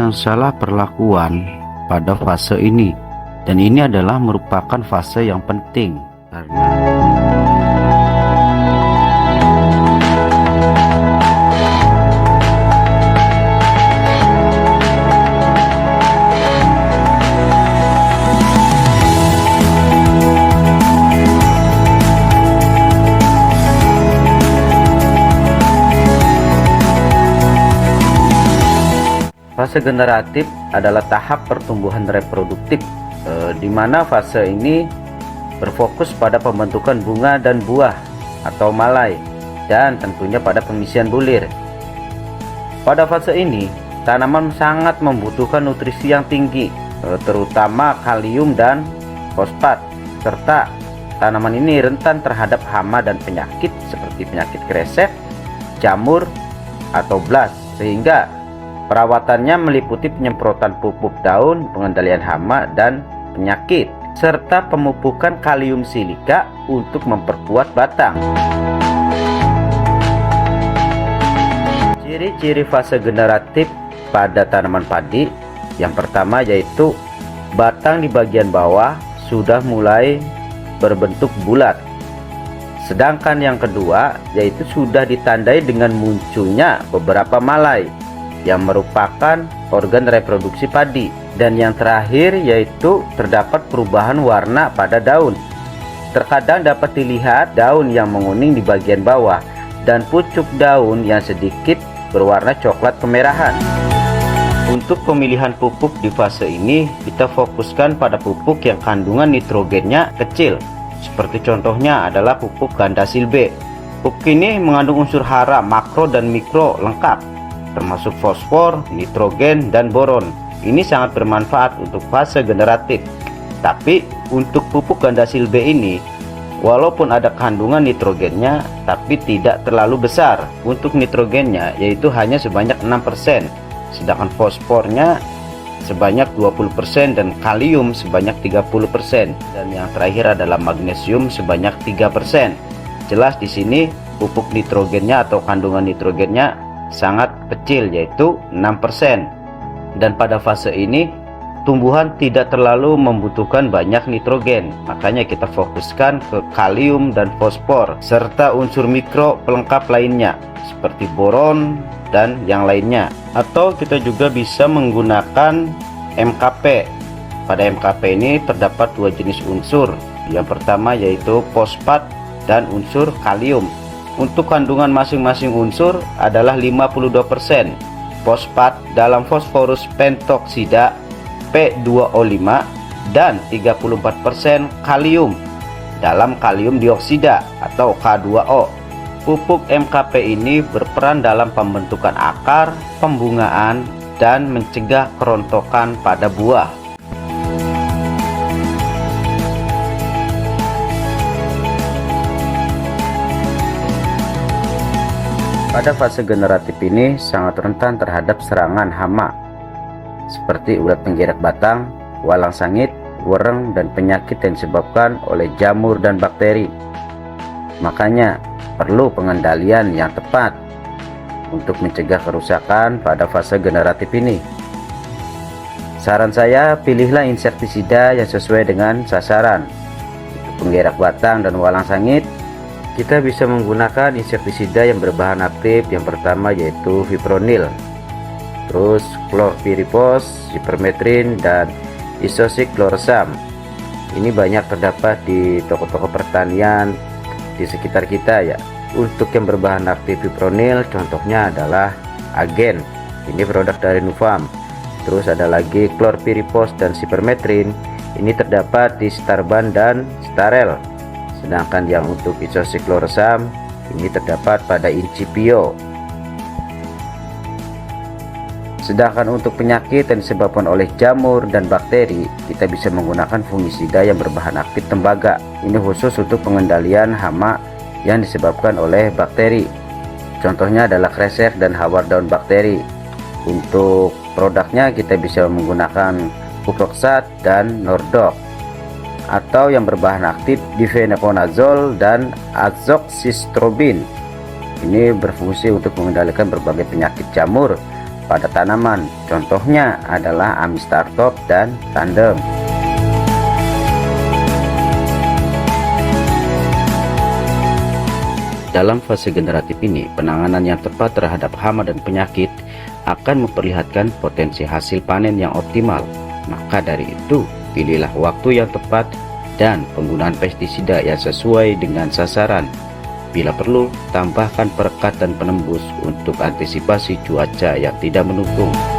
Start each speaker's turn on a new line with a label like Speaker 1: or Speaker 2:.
Speaker 1: yang salah perlakuan pada fase ini, dan ini adalah merupakan fase yang penting karena fase generatif adalah tahap pertumbuhan reproduktif, di mana fase ini berfokus pada pembentukan bunga dan buah atau malai, dan tentunya pada pengisian bulir. Pada fase ini, tanaman sangat membutuhkan nutrisi yang tinggi, terutama kalium dan fosfat, serta tanaman ini rentan terhadap hama dan penyakit seperti penyakit kresek, jamur, atau blas, sehingga perawatannya meliputi penyemprotan pupuk daun, pengendalian hama dan penyakit, serta pemupukan kalium silika untuk memperkuat batang. Ciri-ciri fase generatif pada tanaman padi, yang pertama yaitu batang di bagian bawah sudah mulai berbentuk bulat. Sedangkan yang kedua yaitu sudah ditandai dengan munculnya beberapa malai yang merupakan organ reproduksi padi, dan yang terakhir yaitu terdapat perubahan warna pada daun. Terkadang dapat dilihat daun yang menguning di bagian bawah dan pucuk daun yang sedikit berwarna coklat kemerahan. Untuk pemilihan pupuk di fase ini, kita fokuskan pada pupuk yang kandungan nitrogennya kecil, seperti contohnya adalah pupuk Gandasil B. Pupuk ini mengandung unsur hara makro dan mikro lengkap, termasuk fosfor, nitrogen, dan boron. Ini sangat bermanfaat untuk fase generatif. Tapi untuk pupuk Gandasil B ini, walaupun ada kandungan nitrogennya, tapi tidak terlalu besar. Untuk nitrogennya yaitu hanya sebanyak 6%, sedangkan fosfornya sebanyak 20% dan kalium sebanyak 30%, dan yang terakhir adalah magnesium sebanyak 3%. Jelas di sini pupuk nitrogennya atau kandungan nitrogennya sangat kecil, yaitu 6%. Dan pada fase ini tumbuhan tidak terlalu membutuhkan banyak nitrogen, makanya kita fokuskan ke kalium dan fosfor serta unsur mikro pelengkap lainnya seperti boron dan yang lainnya. Atau kita juga bisa menggunakan MKP. Pada MKP ini terdapat dua jenis unsur. Yang pertama yaitu fosfat dan unsur kalium. Untuk kandungan masing-masing unsur adalah 52% fosfat dalam fosforus pentoksida P2O5 dan 34% kalium dalam kalium dioksida atau K2O. Pupuk MKP ini berperan dalam pembentukan akar, pembungaan, dan mencegah kerontokan pada buah. Pada fase generatif ini sangat rentan terhadap serangan hama seperti ulat penggerak batang, walang sangit, wereng, dan penyakit yang disebabkan oleh jamur dan bakteri. Makanya perlu pengendalian yang tepat untuk mencegah kerusakan pada fase generatif ini. Saran saya, pilihlah insektisida yang sesuai dengan sasaran. Untuk penggerak batang dan walang sangit, kita bisa menggunakan insektisida yang berbahan aktif. Yang pertama yaitu fipronil, terus chlorpyrifos, sipermetrin, dan isosiklorosam. Ini banyak terdapat di toko-toko pertanian di sekitar kita ya. Untuk yang berbahan aktif fipronil contohnya adalah Agen, ini produk dari Nufarm. Terus ada lagi chlorpyrifos dan sipermetrin, ini terdapat di Starban dan Starel. Sedangkan yang untuk isosiklorosam ini terdapat pada Incipio. Sedangkan untuk penyakit yang disebabkan oleh jamur dan bakteri, kita bisa menggunakan fungisida yang berbahan aktif tembaga. Ini khusus untuk pengendalian hama yang disebabkan oleh bakteri. Contohnya adalah kresek dan hawar daun bakteri. Untuk produknya kita bisa menggunakan Uproxat dan Nordok. Atau yang berbahan aktif difenoconazole dan azoxystrobin. Ini berfungsi untuk mengendalikan berbagai penyakit jamur pada tanaman. Contohnya adalah Amistar Top dan Tandem. Dalam fase generatif ini, penanganan yang tepat terhadap hama dan penyakit akan memperlihatkan potensi hasil panen yang optimal. Maka dari itu, pilihlah waktu yang tepat dan penggunaan pestisida yang sesuai dengan sasaran. Bila perlu, tambahkan perekat dan penembus untuk antisipasi cuaca yang tidak mendukung.